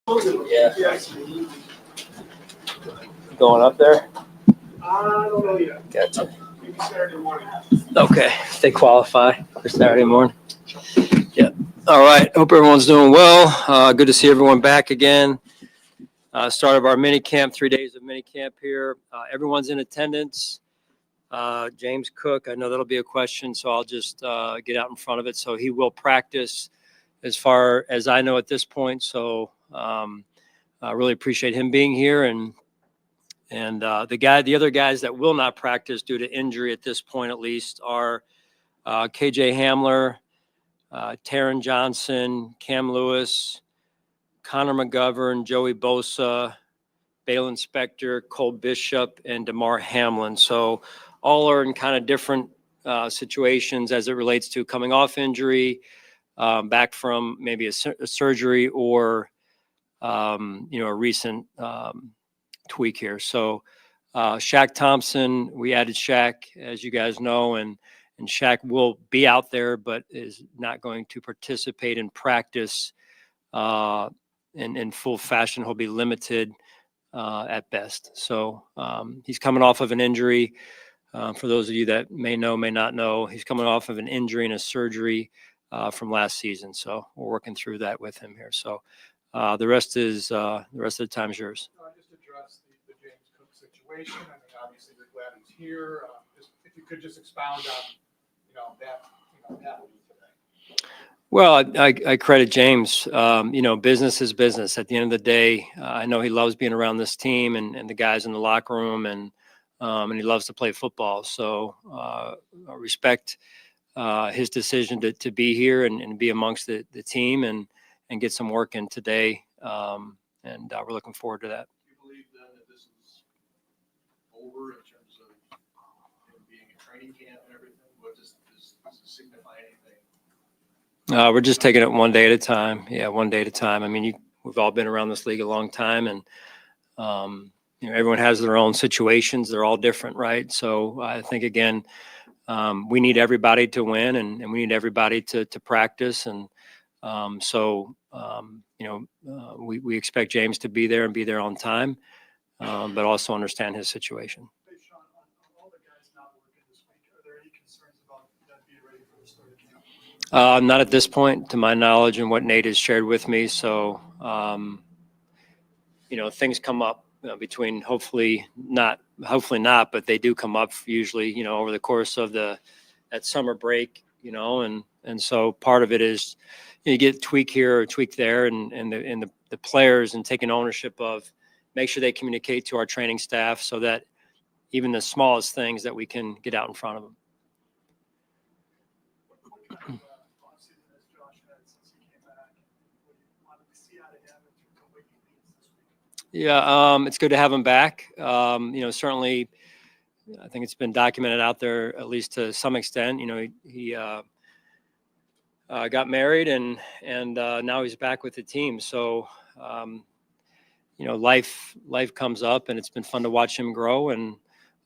Yeah. Going up there? I don't know yet. Gotcha. Maybe Saturday morning. Okay. If they qualify for Saturday morning. Yeah. All right. Hope everyone's doing well. Good to see everyone back again. Start of our mini camp, 3 days of mini camp here. Everyone's in attendance. James Cook, I know that'll be a question, so I'll just get out in front of it. So he will practice as far as I know at this point. So I really appreciate him being here. And the other guys that will not practice due to injury at this point, at least, are KJ Hamler, Taron Johnson, Cam Lewis, Connor McGovern, Joey Bosa, Balin Spector, Cole Bishop, and DeMar Hamlin. So all are in kind of different situations as it relates to coming off injury, back from maybe a surgery or, a recent tweak here. So Shaq Thompson, we added Shaq, as you guys know, and Shaq will be out there, but is not going to participate in practice in full fashion. He'll be limited at best. So he's coming off of an injury. For those of you that may know, may not know, he's coming off of an injury and a surgery from last season. So we're working through that with him here. So the rest of the time is yours. Just address the James Cook situation. I mean, obviously we're glad he's here. If you could just expound on, that happened today. Well, I credit James. Business is business. At the end of the day, I know he loves being around this team and the guys in the locker room, and he loves to play football. So I respect his decision to be here and be amongst the team and get some work in today. And we're looking forward to that. Do you believe then that this is over in terms of him being in training camp and everything? What does this signify anything? We're just taking it one day at a time. Yeah, one day at a time. I mean, we've all been around this league a long time, and everyone has their own situations. They're all different, right? So I think, again, we need everybody to win, and we need everybody to practice. And we expect James to be there and be there on time, but also understand his situation. Hey, Sean, on all the guys not working this week, are there any concerns about them being ready for the start of camp? Not at this point, to my knowledge, and what Nate has shared with me. So, things come up between hopefully not, but they do come up usually, over the course of that summer break, and so part of it is you get tweak here or tweak there, and the players and taking ownership of make sure they communicate to our training staff so that even the smallest things that we can get out in front of them. Yeah, it's good to have him back. Certainly, I think it's been documented out there, at least to some extent. He got married and now he's back with the team. So, life comes up, and it's been fun to watch him grow, and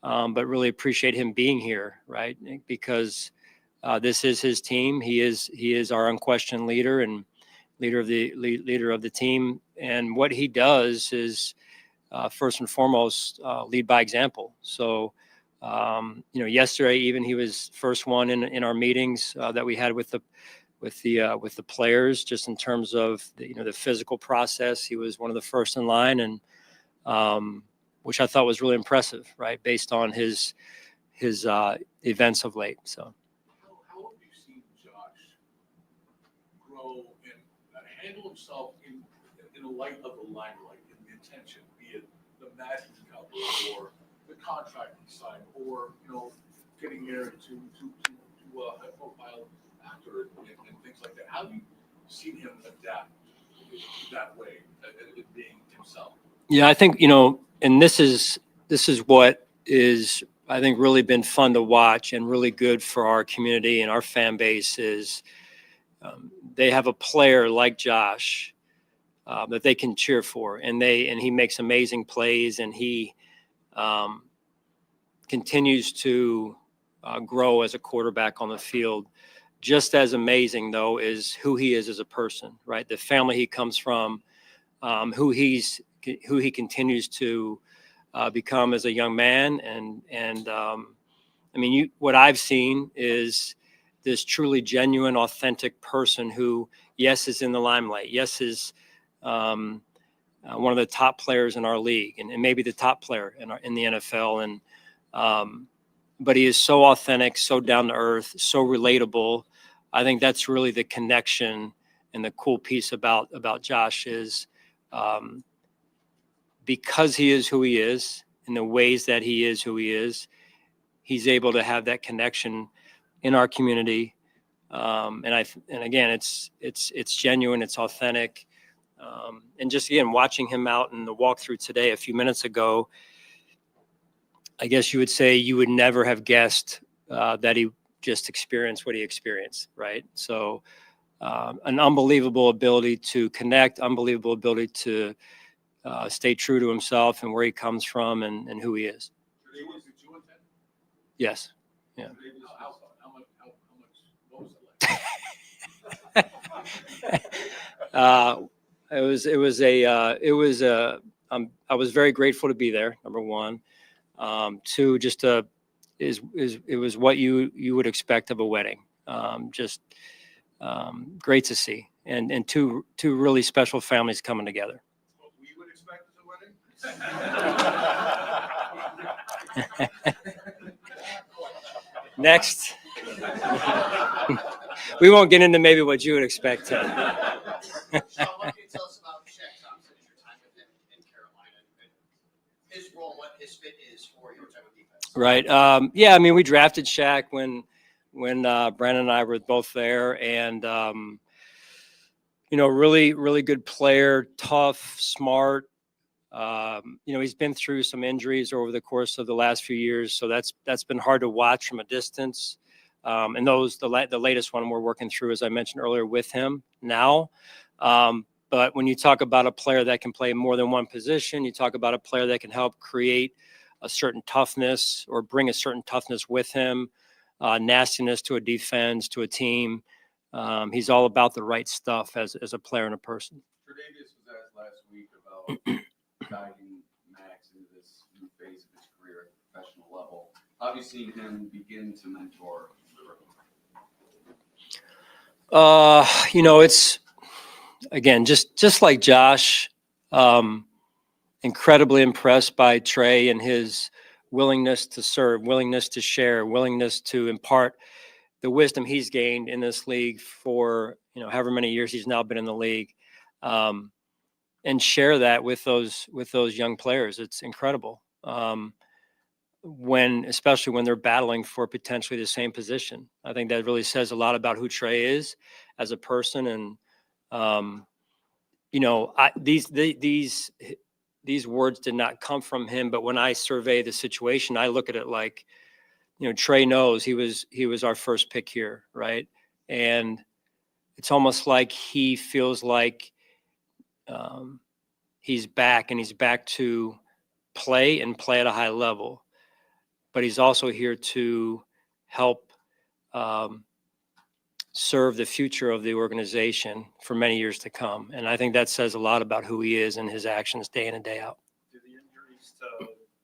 but really appreciate him being here, right? Because this is his team. He is our unquestioned leader and leader of the team. And what he does is, first and foremost, lead by example. So, yesterday even he was first one in our meetings that we had with the players, just in terms of the physical process. He was one of the first in line, and which I thought was really impressive, right, based on his events of late. So. How have you seen Josh grow and handle himself in the light of the limelight, in the attention, be it the Madden cover or the contract he signed, or getting married to a high-profile actor and things like that? How have you seen him adapt that way, being himself? Yeah, I think and this is what is, I think, really been fun to watch and really good for our community and our fan base is they have a player like Josh that they can cheer for, and he makes amazing plays, and he continues to grow as a quarterback on the field. Just as amazing, though, is who he is as a person, right? The family he comes from, who he continues to become as a young man. And I mean, what I've seen is this truly genuine, authentic person who, yes, is in the limelight. Yes, is one of the top players in our league, and maybe the top player in the NFL. And but he is so authentic, so down to earth, so relatable. I think that's really the connection and the cool piece about Josh is because he is who he is in the ways that he is who he is, he's able to have that connection in our community. And again, it's genuine, it's authentic. And just again, watching him out in the walkthrough today, a few minutes ago, I guess you would say you would never have guessed that he just experienced what he experienced, right? So an unbelievable ability to connect, unbelievable ability to stay true to himself and where he comes from and who he is. Yes. Yeah. I was very grateful to be there. Number one. Two, just it was what you would expect of a wedding. Just great to see, and two really special families coming together. What we would expect as a wedding? Next. We won't get into maybe what you would expect. Sean, what can you tell us about Shaq Thompson and your time with him in Carolina, and his role, what his fit is for your type of defense? Right. Yeah. I mean, we drafted Shaq when Brandon and I were both there, and really, really good player, tough, smart. He's been through some injuries over the course of the last few years, so that's been hard to watch from a distance. And the latest one we're working through, as I mentioned earlier, with him now. But when you talk about a player that can play more than one position, you talk about a player that can help create a certain toughness or bring a certain toughness with him, nastiness to a defense, to a team. He's all about the right stuff as a player and a person. Tre'Davious was asked last week about guiding Max into this new phase of his career at the professional level. How have you seen him begin to mentor the rookie? It's again just like Josh, incredibly impressed by Trey and his willingness to serve, willingness to share, willingness to impart the wisdom he's gained in this league for however many years he's now been in the league, and share that with those young players. It's incredible. Especially when they're battling for potentially the same position. I think that really says a lot about who Trey is as a person. And, these words did not come from him, but when I survey the situation, I look at it like, Trey knows he was our first pick here. Right. And it's almost like he feels like he's back to play at a high level. But he's also here to help serve the future of the organization for many years to come. And I think that says a lot about who he is and his actions day in and day out. Do the injuries to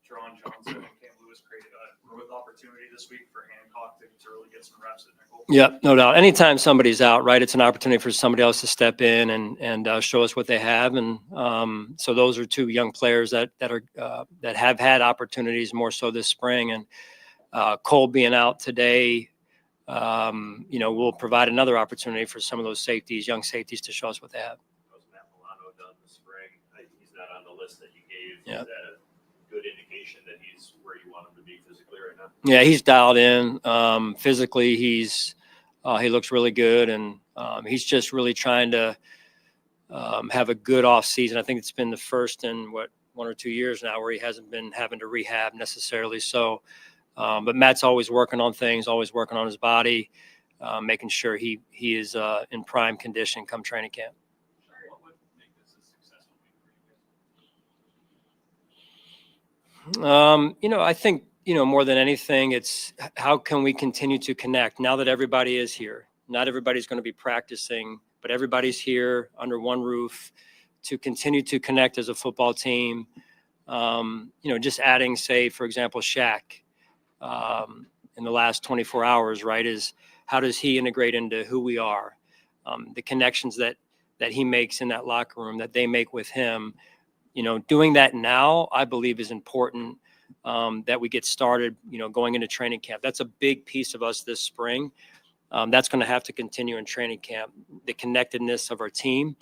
Jerron Johnson and Cam Lewis create a growth opportunity this week for Hancock to really get some reps at nickel? Yeah, no doubt. Anytime somebody's out, right, it's an opportunity for somebody else to step in and show us what they have. And so those are two young players that have had opportunities more so this spring. And Cole being out today, will provide another opportunity for some of those young safeties, to show us what they have. Was Matt Milano done this spring? He's not on the list that you gave. Yeah. Is that a good indication that he's where you want him to be physically right now? Yeah, he's dialed in. Physically, he looks really good, and he's just really trying to have a good off season. I think it's been the first in 1 or 2 years now where he hasn't been having to rehab necessarily. So, but Matt's always working on things, always working on his body, making sure he is in prime condition come training camp. What would make this a successful week for you guys? I think, more than anything, it's how can we continue to connect now that everybody is here? Not everybody's going to be practicing, but everybody's here under one roof to continue to connect as a football team. Just adding, say, for example, Shaq in the last 24 hours, right, is how does he integrate into who we are? The connections that he makes in that locker room, that they make with him, doing that now, I believe is important, that we get started, going into training camp. That's a big piece of us this spring. That's going to have to continue in training camp, the connectedness of our team.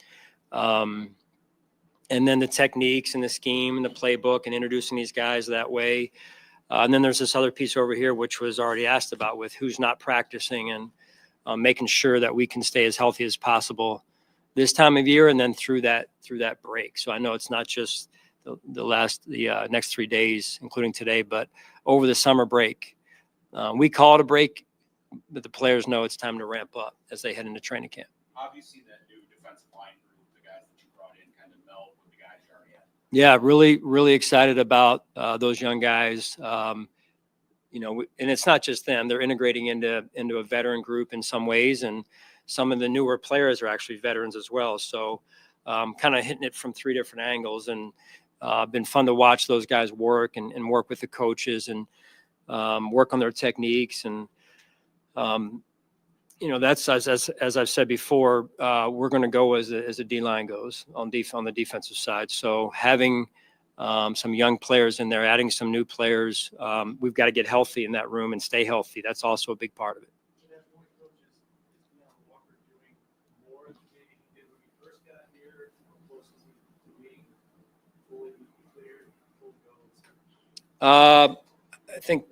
And then the techniques and the scheme and the playbook and introducing these guys that way. And then there's this other piece over here, which was already asked about, with who's not practicing, and making sure that we can stay as healthy as possible this time of year and then through that break. So I know it's not just the next 3 days, including today, but over the summer break. We call it a break, but the players know it's time to ramp up as they head into training camp. Obviously, that new defensive line group, the guys that you brought in, kind of meld with the guys you already had. Yeah, really, really excited about those young guys. And it's not just them; they're integrating into a veteran group in some ways, and some of the newer players are actually veterans as well. So, kind of hitting it from 3 different angles, and been fun to watch those guys work and work with the coaches and work on their techniques. And that's as I've said before, we're going to go as the D-line goes on the defensive side. So having some young players in there, adding some new players, we've got to get healthy in that room and stay healthy. That's also a big part of it. To that point, Coach, is Walker doing more than maybe he did when he first got here? How close is he to being fully cleared, full goals?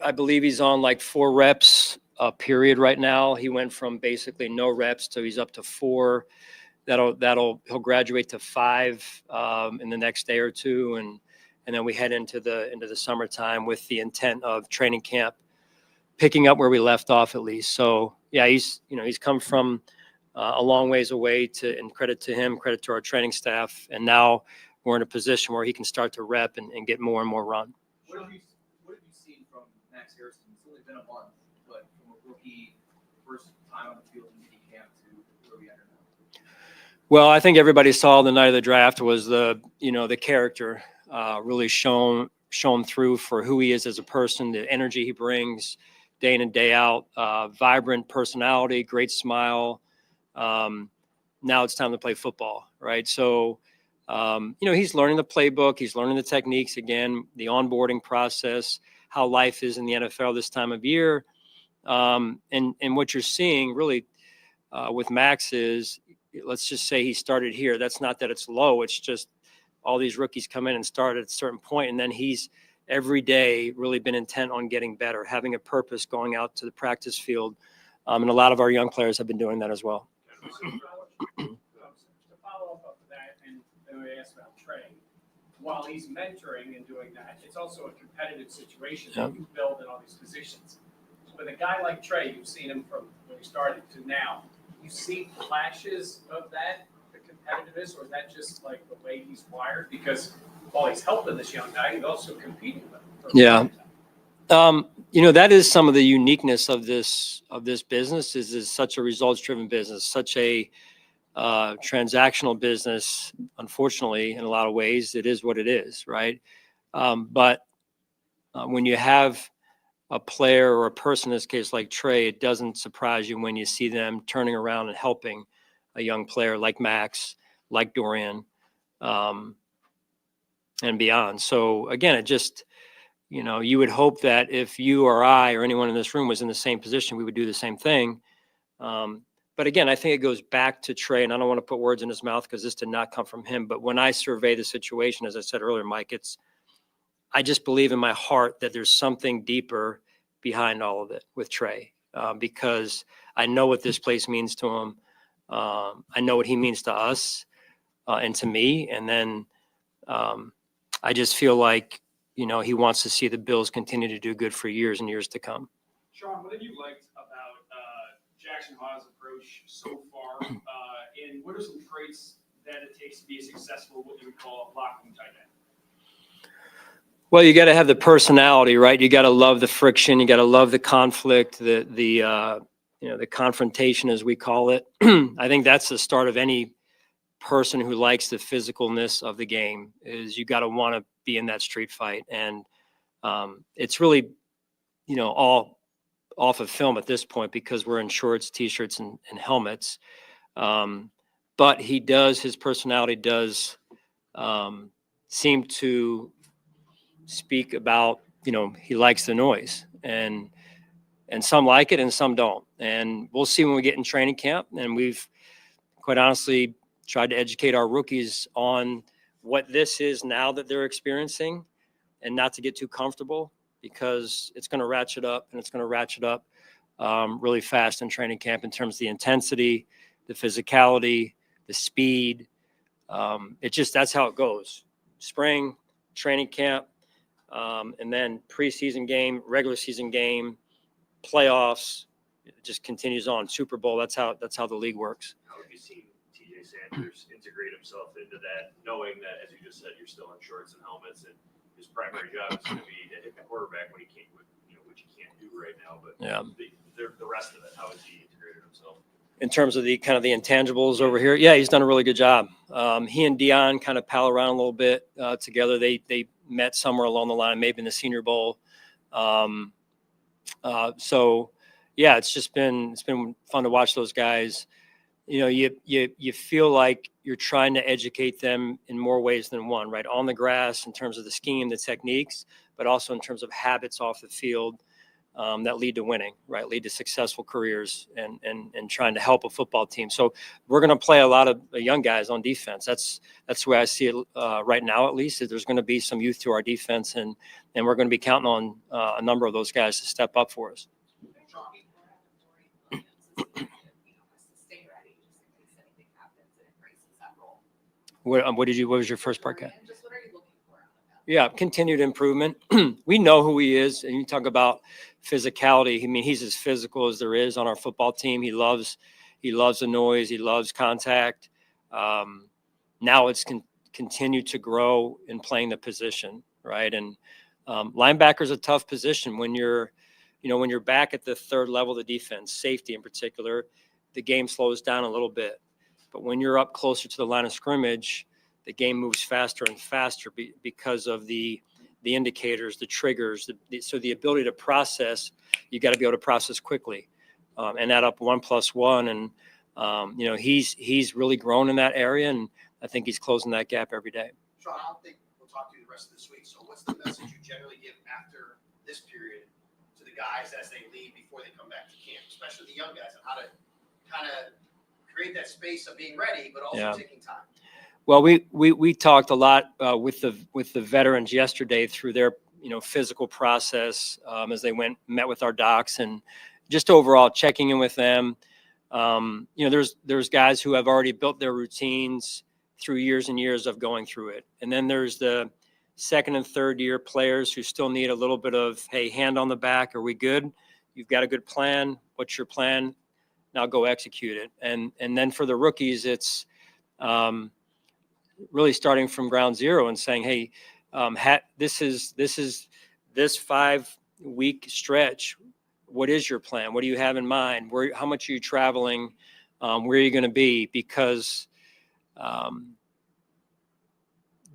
I believe he's on like 4 reps a period right now. He went from basically no reps to he's up to 4. He'll graduate to 5 in the next day or two, and then we head into the summertime with the intent of training camp picking up where we left off, at least. So yeah, he's come from a long ways away, and credit to him, credit to our training staff, and now we're in a position where he can start to rep and get more and more run. What have you seen from Max Harrison? It's only been a month, but from a rookie, first time on the field in minicamp to where we are now? Well, I think everybody saw the night of the draft was the character really shown through for who he is as a person, the energy he brings day in and day out, vibrant personality, great smile. Now it's time to play football, right? So, he's learning the playbook, he's learning the techniques again, the onboarding process, how life is in the NFL this time of year. And what you're seeing really with Max is, let's just say he started here. That's not that it's low. It's just all these rookies come in and start at a certain point, and then he's every day really been intent on getting better, having a purpose, going out to the practice field. And a lot of our young players have been doing that as well. To follow up on that, and then we asked about Trey, while he's mentoring and doing that, it's also a competitive situation that you build in all these positions. With a guy like Trey, you've seen him from when he started to now, you see flashes of that, the competitiveness, or is that just like the way he's wired? Because while he's helping this young guy, he's also competing with him. Yeah. That is some of the uniqueness of this business is such a results-driven business, such a transactional business. Unfortunately, in a lot of ways, it is what it is, right? But when you have a player or a person, in this case like Trey, it doesn't surprise you when you see them turning around and helping a young player like Max, like Dorian, and beyond. So again, it just, you would hope that if you or I or anyone in this room was in the same position, we would do the same thing. But again, I think it goes back to Trey, and I don't want to put words in his mouth because this did not come from him. But when I survey the situation, as I said earlier, Mike, I just believe in my heart that there's something deeper behind all of it with Trey, because I know what this place means to him. I know what he means to us and to me. And then I just feel like, he wants to see the Bills continue to do good for years and years to come. Sean, what have you liked about Jackson Hawes' approach so far? And what are some traits that it takes to be a successful, what you would call a locker room tight end? Well, you got to have the personality, right? You got to love the friction. You got to love the conflict, the confrontation, as we call it. I think that's the start of any person who likes the physicalness of the game is you got to want to be in that street fight. And it's really, all off of film at this point because we're in shorts, t-shirts, and helmets. But his personality does seem to speak about, he likes the noise, and some like it and some don't. And we'll see when we get in training camp. And we've quite honestly tried to educate our rookies on what this is now that they're experiencing, and not to get too comfortable, because it's going to ratchet up, and it's going to ratchet up really fast in training camp in terms of the intensity, the physicality, the speed. That's how it goes. Spring, training camp, and then preseason game, regular season game, playoffs. It just continues on. Super Bowl. That's how the league works. How have you seen TJ Sanders integrate himself into that, knowing that, as you just said, you're still in shorts and helmets, and his primary job is going to be to hit the quarterback when he can't, which he can't do right now. But the rest of it, how has he integrated himself? In terms of the kind of the intangibles over here, yeah, he's done a really good job. He and Dion kind of pal around a little bit together. They met somewhere along the line, maybe in the Senior Bowl. So yeah, it's been fun to watch those guys. You feel like you're trying to educate them in more ways than one, right? On the grass, in terms of the scheme, the techniques, but also in terms of habits off the field that lead to winning, right? Lead to successful careers and trying to help a football team. So we're going to play a lot of young guys on defense. That's the way I see it right now, at least. There's going to be some youth to our defense, and we're going to be counting on a number of those guys to step up for us. What was your first part, Kat? Just what are you looking for out of that? Yeah, continued improvement. We know who he is, and you talk about physicality. I mean, he's as physical as there is on our football team. He loves the noise. He loves contact. Now it's continued to grow in playing the position, right? And linebacker's a tough position when you're back at the third level of the defense, safety in particular. The game slows down a little bit. But when you're up closer to the line of scrimmage, the game moves faster and faster because of the indicators, the triggers. So the ability to process, you got to be able to process quickly, and add up 1 + 1. And he's really grown in that area, and I think he's closing that gap every day. Sean, I don't think we'll talk to you the rest of this week. So what's the message you generally give after this period to the guys as they leave before they come back to camp, especially the young guys, and how to kind of create that space of being ready, but also taking time? Well, we talked a lot with the veterans yesterday through their physical process as they met with our docs, and just overall checking in with them. There's guys who have already built their routines through years and years of going through it, and then there's the second and third year players who still need a little bit of, hey, hand on the back. Are we good? You've got a good plan. What's your plan? Now go execute it. And then for the rookies, it's really starting from ground zero and saying, hey, this 5-week stretch. What is your plan? What do you have in mind? How much are you traveling? Where are you going to be? Because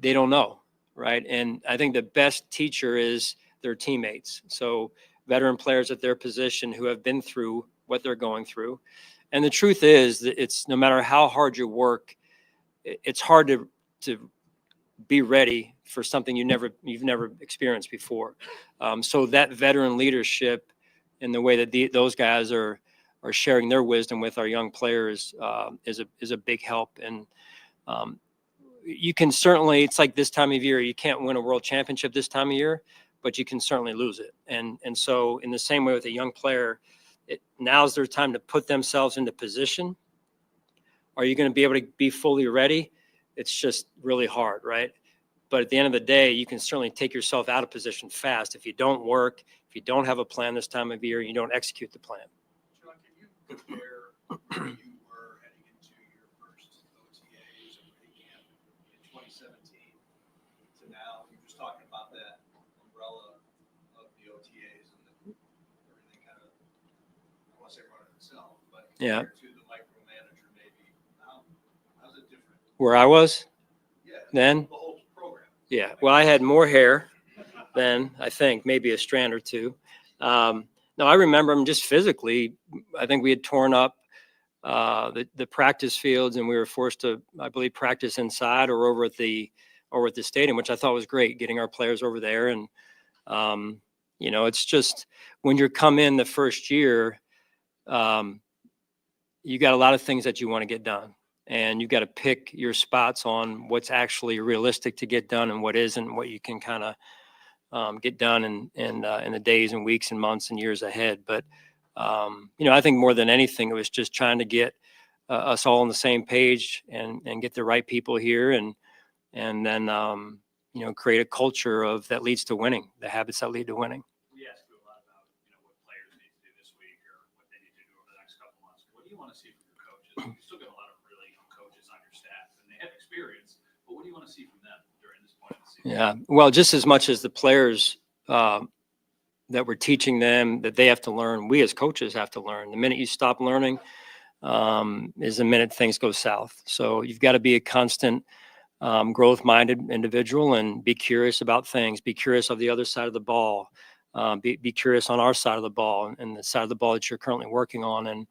they don't know, right? And I think the best teacher is their teammates. So veteran players at their position who have been through what they're going through. And the truth is that it's no matter how hard you work, it's hard to be ready for something you've never experienced before. So that veteran leadership and the way that those guys are sharing their wisdom with our young players is a big help. And you can certainly, it's like this time of year, you can't win a world championship this time of year, but you can certainly lose it. And so in the same way with a young player, now's their time to put themselves into position. Are you going to be able to be fully ready? It's just really hard, right? But at the end of the day, you can certainly take yourself out of position fast if you don't work, if you don't have a plan this time of year, you don't execute the plan. John, can you compare where you were heading into your first OTAs or minicamp in 2017 to now? You're just talking about that umbrella of the OTAs and everything kind of, I want to say running itself, but compared to the micromanager maybe, how's it different? Where I was Yeah. then? The whole program. Yeah. Well, I had more hair then, I think, maybe a strand or two. No, I remember them just physically. I think we had torn up the practice fields, and we were forced to, I believe, practice inside or over at the stadium, which I thought was great, getting our players over there. And it's just when you come in the first year, you got a lot of things that you want to get done, and you got to pick your spots on what's actually realistic to get done and what isn't, what you can kind of get done in the days and weeks and months and years ahead. But I think more than anything, it was just trying to get us all on the same page and get the right people here, and then create a culture that leads to winning, the habits that lead to winning. We ask you a lot about, what players need to do this week or what they need to do over the next couple months. What do you want to see from your coaches? You still got a lot of really young coaches on your staff, and they have experience, but what do you want to see from them during this point of the season? Yeah, well, just as much as the players that we're teaching them that they have to learn, we as coaches have to learn. The minute you stop learning is the minute things go south. So you've got to be a constant growth-minded individual and be curious about things. Be curious of the other side of the ball. Be curious on our side of the ball and the side of the ball that you're currently working on, and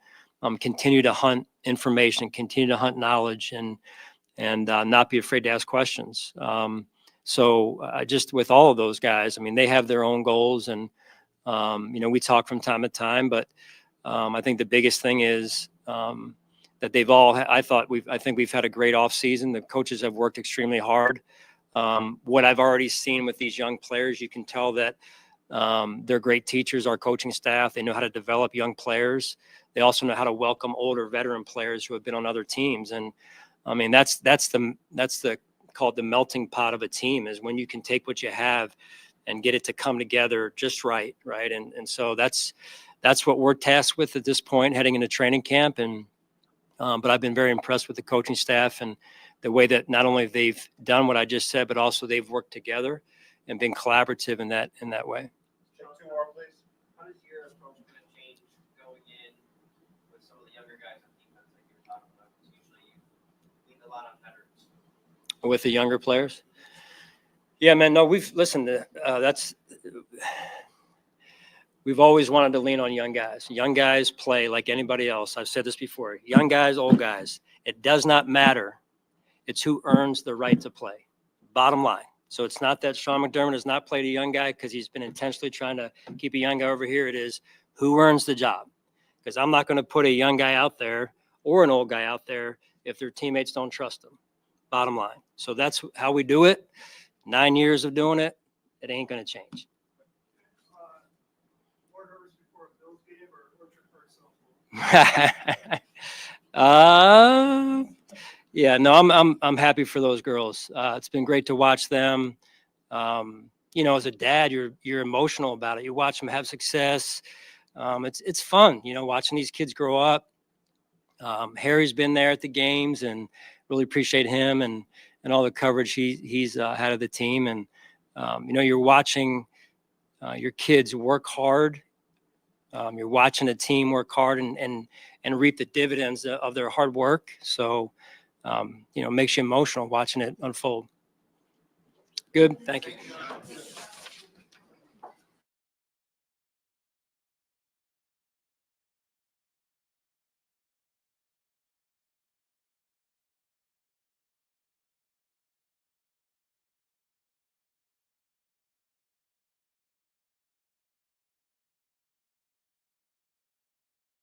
continue to hunt information, continue to hunt knowledge, and not be afraid to ask questions. So just with all of those guys, I mean, they have their own goals, and we talk from time to time, but I think the biggest thing is that they've all. I think we've had a great off season. The coaches have worked extremely hard. What I've already seen with these young players, you can tell that they're great teachers. Our coaching staff, they know how to develop young players. They also know how to welcome older veteran players who have been on other teams. And I mean, that's called the melting pot of a team, is when you can take what you have and get it to come together just right. And so that's what we're tasked with at this point, heading into training camp. And but I've been very impressed with the coaching staff and the way that not only they've done what I just said, but also they've worked together and been collaborative in that way. Two more, please. How does your approach kind of change going in with some of the younger guys on defense like you were talking about? Because usually you lean a lot on veterans. With the younger players? Yeah, man, no, we've always wanted to lean on young guys. Young guys play like anybody else. I've said this before. Young guys, old guys. It does not matter. It's who earns the right to play. Bottom line. So it's not that Sean McDermott has not played a young guy because he's been intentionally trying to keep a young guy over here. It is who earns the job. Because I'm not going to put a young guy out there or an old guy out there if their teammates don't trust them. Bottom line. So that's how we do it. 9 years of doing it. It ain't going to change. More nervous before a Bills game or yourself? Yeah, no, I'm happy for those girls. It's been great to watch them. As a dad, you're emotional about it. You watch them have success. It's fun, watching these kids grow up. Harry's been there at the games, and really appreciate him and all the coverage he's had of the team. And you're watching your kids work hard. You're watching a team work hard and reap the dividends of their hard work. So, makes you emotional watching it unfold. Good. Thank you.